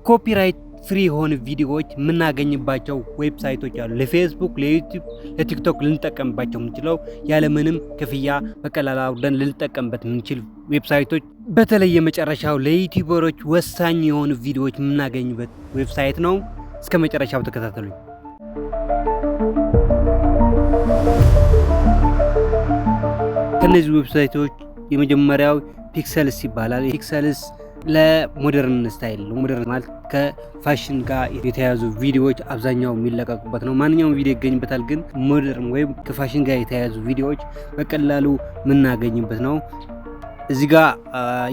ኮፒራይት ፍሪ የሆኑ ቪዲዮዎች የምናገኝባቸው ዌብሳይቶች አሉ። ለፌስቡክ፣ ለዩቲዩብ፣ ለቲክቶክ ልንጠቀምባቸው የምንችለው ያለምንም ክፍያ በቀላሉ አውርደን ልንጠቀምበት የምንችል ዌብሳይቶች። በተለይ የመጨረሻው ለዩቲዩበሮች ወሳኝ የሆኑ ቪዲዮዎች የምናገኝበት ዌብሳይት ነው። እስከ መጨረሻው ተከታተሉኝ። ከነዚህ ዌብሳይቶች የመጀመሪያው ፒክሰልስ ይባላል። ፒክሰልስ ለሞደርን ስታይል ነው። ሞደርን ማለት ከፋሽን ጋር የተያያዙ ቪዲዮዎች አብዛኛው የሚለቀቁበት ነው። ማንኛውም ቪዲዮ ይገኝበታል፣ ግን ሞደርን ወይም ከፋሽን ጋር የተያያዙ ቪዲዮዎች በቀላሉ የምናገኝበት ነው። እዚህ ጋር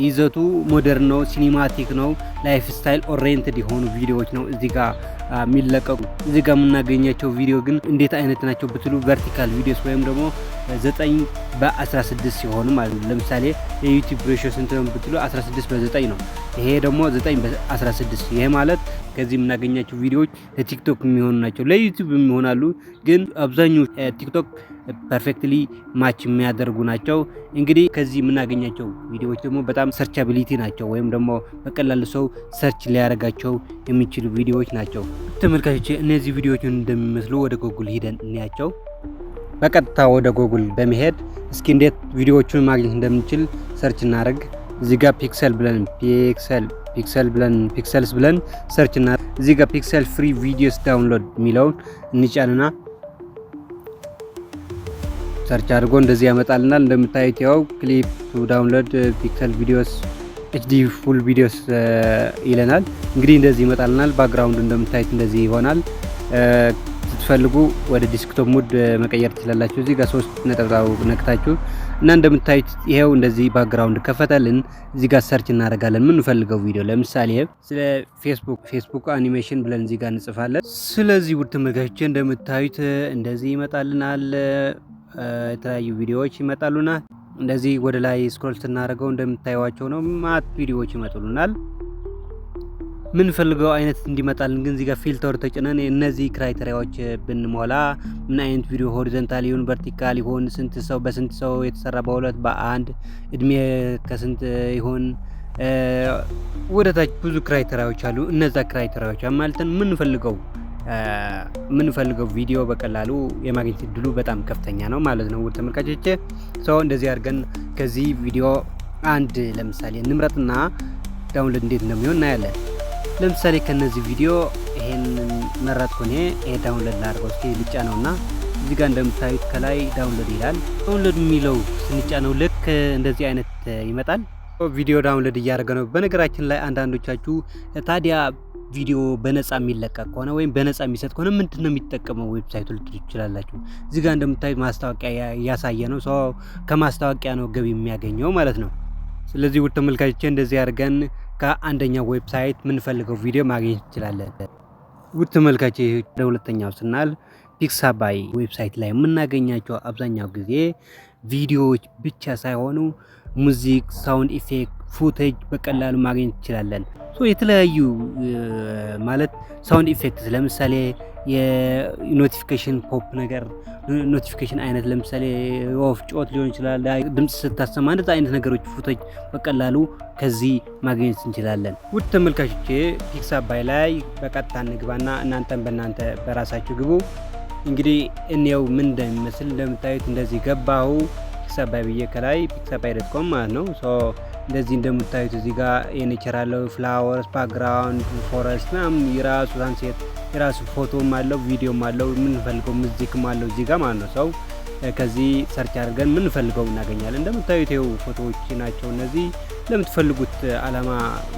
ይዘቱ ሞደርን ነው፣ ሲኒማቲክ ነው፣ ላይፍ ስታይል ኦሪየንትድ የሆኑ ቪዲዮዎች ነው እዚህ ጋር የሚለቀቁ። እዚህ ጋር የምናገኛቸው ቪዲዮ ግን እንዴት አይነት ናቸው ብትሉ ቨርቲካል ቪዲዮስ ወይም ደግሞ 9:16 ሲሆኑ ማለት ነው። ለምሳሌ የዩቲዩብ ሬሽዮ ስንት ነው ብትሉ 16:9 ነው። ይሄ ደግሞ 9:16። ይሄ ማለት ከዚህ የምናገኛቸው ቪዲዮዎች ለቲክቶክ የሚሆኑ ናቸው፣ ለዩቲዩብ የሚሆናሉ፣ ግን አብዛኛው ቲክቶክ ፐርፌክትሊ ማች የሚያደርጉ ናቸው። እንግዲህ ከዚህ የምናገኛቸው ቪዲዮዎች ደግሞ በጣም ሰርቻቢሊቲ ናቸው፣ ወይም ደግሞ በቀላሉ ሰው ሰርች ሊያደርጋቸው የሚችሉ ቪዲዮዎች ናቸው። ተመልካቾች እነዚህ ቪዲዮዎች እንደሚመስሉ ወደ ጉግል ሂደን እንያቸው። በቀጥታ ወደ ጉግል በመሄድ እስኪ እንዴት ቪዲዮዎቹን ማግኘት እንደምንችል ሰርች እናደርግ። እዚህ ጋር ፒክሰልስ ብለን ሰርች እና እዚህ ጋር ፒክሰል ፍሪ ቪዲዮስ ዳውንሎድ የሚለውን እንጫንና ሰርች አድርጎ እንደዚህ ያመጣልናል። እንደምታዩት ያው ክሊፕ ቱ ዳውንሎድ ፒክሰል ቪዲዮስ HD ፉል ቪዲዮስ ይለናል። እንግዲህ እንደዚህ ይመጣልናል። ባክግራውንድ እንደምታዩት እንደዚህ ይሆናል። ስትፈልጉ ወደ ዲስክቶፕ ሙድ መቀየር ትችላላችሁ። እዚህ ጋር 3 ነጥብ ነክታችሁ እና እንደምታዩት ይሄው እንደዚህ ባክግራውንድ ከፈተልን። እዚህ ጋር ሰርች እናደርጋለን የምንፈልገው ቪዲዮ። ለምሳሌ ስለ ፌስቡክ አኒሜሽን ብለን እዚህ ጋር እንጽፋለን። ስለዚህ ውድ ተመልካቾች እንደምታዩት እንደዚህ ይመጣልናል። የተለያዩ ቪዲዮዎች ይመጣሉና እንደዚህ ወደ ላይ ስክሮል ስናደርገው እንደምታዩዋቸው ነው ማት ቪዲዮዎች ይመጡልናል። ምን ፈልገው አይነት እንዲመጣልን ግን እዚህ ጋር ፊልተር ተጭነን እነዚህ ክራይቴሪያዎች ብንሞላ ምን አይነት ቪዲዮ ሆሪዞንታል ይሁን ቨርቲካል ይሁን፣ ስንት ሰው በስንት ሰው የተሰራ በሁለት በአንድ እድሜ ከስንት ይሁን፣ ወደ ታች ብዙ ክራይቴሪያዎች አሉ። እነዛ ክራይቴሪያዎች አማልተን ምንፈልገው ቪዲዮ በቀላሉ የማግኘት እድሉ በጣም ከፍተኛ ነው ማለት ነው። ውድ ተመልካቾቼ እንደዚህ አድርገን ከዚህ ቪዲዮ አንድ ለምሳሌ እንምረጥና ዳውንሎድ እንዴት እንደሚሆን እናያለን። ለምሳሌ ከነዚህ ቪዲዮ ይሄንን መረጥኩ እኔ። ይሄ ዳውንሎድ ላድርገው እስኪ ልጫ ነውና እዚህ ጋር እንደምታዩት ከላይ ዳውንሎድ ይላል። ዳውንሎድ የሚለው ስንጫ ነው ልክ እንደዚህ አይነት ይመጣል። ቪዲዮ ዳውንሎድ እያደረገ ነው። በነገራችን ላይ አንዳንዶቻችሁ ታዲያ ቪዲዮ በነፃ የሚለቀቅ ከሆነ ወይም በነፃ የሚሰጥ ከሆነ ምንድነው የሚጠቀመው ዌብሳይቱ ልትሉ ትችላላችሁ። እዚህ ጋር እንደምታዩት ማስታወቂያ እያሳየ ነው። ሰው ከማስታወቂያ ነው ገቢ የሚያገኘው ማለት ነው። ስለዚህ ውድ ተመልካቾቼ እንደዚህ አድርገን ከአንደኛው ዌብሳይት የምንፈልገው ቪዲዮ ማግኘት እንችላለን። ውድ ተመልካቾቼ ወደ ሁለተኛው ስናል ፒክሳባይ ዌብሳይት ላይ የምናገኛቸው አብዛኛው ጊዜ ቪዲዮዎች ብቻ ሳይሆኑ ሙዚክ፣ ሳውንድ ኢፌክት፣ ፉቴጅ በቀላሉ ማግኘት እንችላለን። የተለያዩ ማለት ሳውንድ ኢፌክትስ ለምሳሌ የኖቲፊኬሽን ፖፕ ነገር ኖቲፊኬሽን አይነት ለምሳሌ ወፍ ጮት ሊሆን ይችላል፣ ድምጽ ስታሰማ እንደዛ አይነት ነገሮች ፉቴጅ በቀላሉ ከዚህ ማግኘት እንችላለን። ውድ ተመልካቾቼ ፒክሳባይ ላይ በቀጥታ እንግባና እናንተም በእናንተ በራሳችሁ ግቡ። እንግዲህ እኔው ምን እንደሚመስል እንደምታዩት እንደዚህ ገባሁ ፒክሳባይ ብዬ ከላይ pixabay.com ማለት ነው። እንደዚህ እንደምታዩት እዚህ ጋር የኔቸራለው ፍላወርስ ባክግራውንድ ፎረስት ምናምን የራሱ ሳንሴት የራሱ ፎቶም አለው ቪዲዮም አለው የምንፈልገው ሙዚክም አለው እዚህ ጋር ማለት ነው። ከዚህ ሰርች አድርገን የምንፈልገው እናገኛለን። እንደምታዩት ይኸው ፎቶዎች ናቸው እነዚህ። ለምትፈልጉት አላማ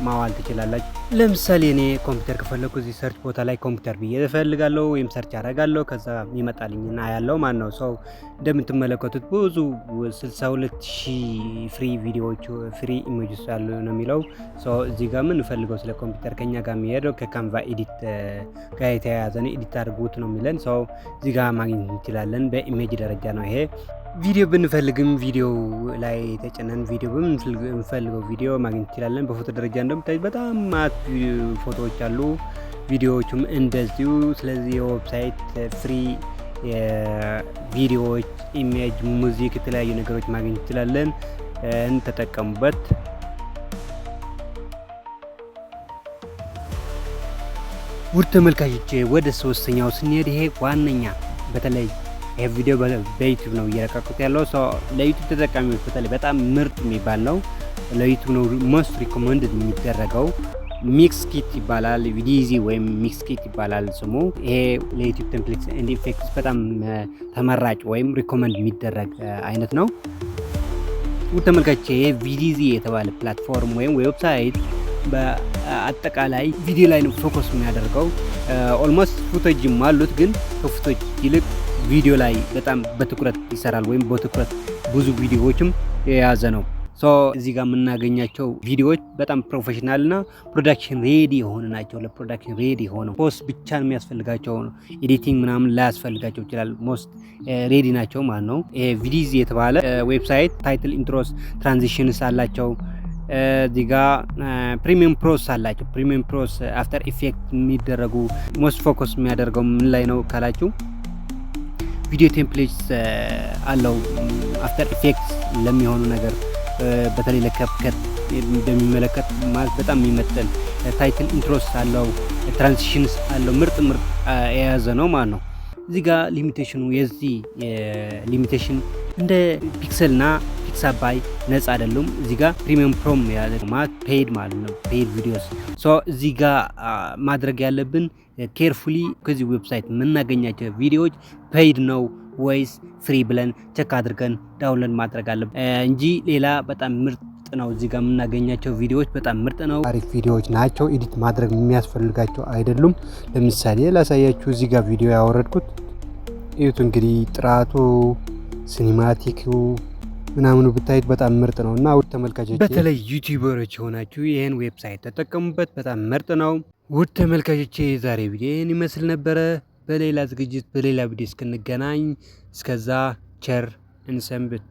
ማዋል ትችላላችሁ። ለምሳሌ እኔ ኮምፒውተር ከፈለኩ እዚህ ሰርች ቦታ ላይ ኮምፒውተር ብዬ እፈልጋለሁ ወይም ሰርች አደርጋለሁ። ከዛ ይመጣልኝና ያለው ማን ነው ሰው እንደምትመለከቱት ብዙ 62000 ፍሪ ቪዲዮዎች ፍሪ ኢሜጅስ አሉ ነው የሚለው። እዚህ ጋር ምን ፈልገው ስለ ኮምፒውተር ከኛ ጋር የሚሄደው ከካንቫ ኤዲት ጋር የተያያዘ ነው። ኤዲት አድርጉት ነው የሚለን። እዚህ ጋር ማግኘት እንችላለን። በኢሜጅ ደረጃ ነው ይሄ። ቪዲዮ ብንፈልግም ቪዲዮ ላይ ተጨነን ቪዲዮ በምንፈልገው ቪዲዮ ማግኘት እንችላለን። በፎቶ ደረጃ እንደምታዩት በጣም ማት ፎቶዎች አሉ፣ ቪዲዮዎችም እንደዚሁ። ስለዚህ የዌብሳይት ፍሪ ቪዲዮዎች፣ ኢሜጅ፣ ሙዚክ፣ የተለያዩ ነገሮች ማግኘት እንችላለን። እንተጠቀሙበት። ውድ ተመልካቾቼ ወደ ሶስተኛው ስንሄድ ይሄ ዋነኛ በተለይ ይሄ ቪዲዮ በዩቲዩብ ነው እየለቀቁት ያለው ሰው ለዩቲዩብ ተጠቃሚዎች በተለይ በጣም ምርጥ የሚባል ነው። ለዩቲዩብ ነው ሞስት ሪኮመንድድ የሚደረገው ሚክስኪት ይባላል። ቪዲዚ ወይም ሚክስኪት ይባላል ስሙ። ይሄ ለዩቲዩብ ቴምፕሌትስ ኤንድ ኢፌክትስ በጣም ተመራጭ ወይም ሪኮመንድ የሚደረግ አይነት ነው። ውድ ተመልካቾቼ ይሄ ቪዲዚ የተባለ ፕላትፎርም ወይም ዌብሳይት በአጠቃላይ ቪዲዮ ላይ ነው ፎከስ የሚያደርገው። ኦልሞስት ፉቴጅም አሉት፣ ግን ከፉቴጅ ይልቅ ቪዲዮ ላይ በጣም በትኩረት ይሰራል ወይም በትኩረት ብዙ ቪዲዮዎችም የያዘ ነው። እዚህ ጋር የምናገኛቸው ቪዲዮዎች በጣም ፕሮፌሽናል እና ፕሮዳክሽን ሬዲ የሆኑ ናቸው። ለፕሮዳክሽን ሬዲ ሆነው ፖስት ብቻ የሚያስፈልጋቸው ነው። ኤዲቲንግ ምናምን ላያስፈልጋቸው ይችላል። ሞስት ሬዲ ናቸው ማለት ነው። ቪዲዚ የተባለ ዌብሳይት ታይትል፣ ኢንትሮስ፣ ትራንዚሽንስ አላቸው። እዚህ ጋ ፕሪሚየም ፕሮስ አላቸው። ፕሪሚየም ፕሮስ አፍተር ኢፌክት የሚደረጉ ሞስት ፎከስ የሚያደርገው ምን ላይ ነው ካላችሁ ቪዲዮ ቴምፕሌትስ አለው። አፍተር ኢፌክት ለሚሆኑ ነገር በተለይ ለከፕከት በሚመለከት ማለት በጣም የሚመጥን ታይትል ኢንትሮስ አለው። ትራንዚሽንስ አለው። ምርጥ የያዘ ነው ማለት ነው። እዚህ ጋር ሊሚቴሽኑ የዚህ ሊሚቴሽን እንደ ፒክሰልና ፒክሳባይ ነጻ አይደሉም። እዚህ ጋር ፕሪሚየም ፕሮም ያለ ማለት ፔድ ማለት ነው። ፔድ ቪዲዮስ እዚህ ጋር ማድረግ ያለብን ኬርፉሊ ከዚህ ዌብሳይት የምናገኛቸው ቪዲዮዎች ፔድ ነው ወይስ ፍሪ ብለን ቸክ አድርገን ዳውንሎድ ማድረግ አለብን እንጂ ሌላ በጣም ምርጥ ነው። እዚህ ጋር የምናገኛቸው ቪዲዮዎች በጣም ምርጥ ነው። አሪፍ ቪዲዮዎች ናቸው። ኤዲት ማድረግ የሚያስፈልጋቸው አይደሉም። ለምሳሌ ላሳያችሁ። እዚህ ጋር ቪዲዮ ያወረድኩት እዩት። እንግዲህ ጥራቱ ሲኒማቲኩ ምናምኑ ብታዩት በጣም ምርጥ ነው እና ውድ ተመልካቾች በተለይ ዩቲዩበሮች የሆናችሁ ይህን ዌብሳይት ተጠቀሙበት። በጣም ምርጥ ነው። ውድ ተመልካቾቼ የዛሬ ቪዲዮ ይህን ይመስል ነበረ። በሌላ ዝግጅት በሌላ ቪዲዮ እስክንገናኝ እስከዛ ቸር እንሰንብት።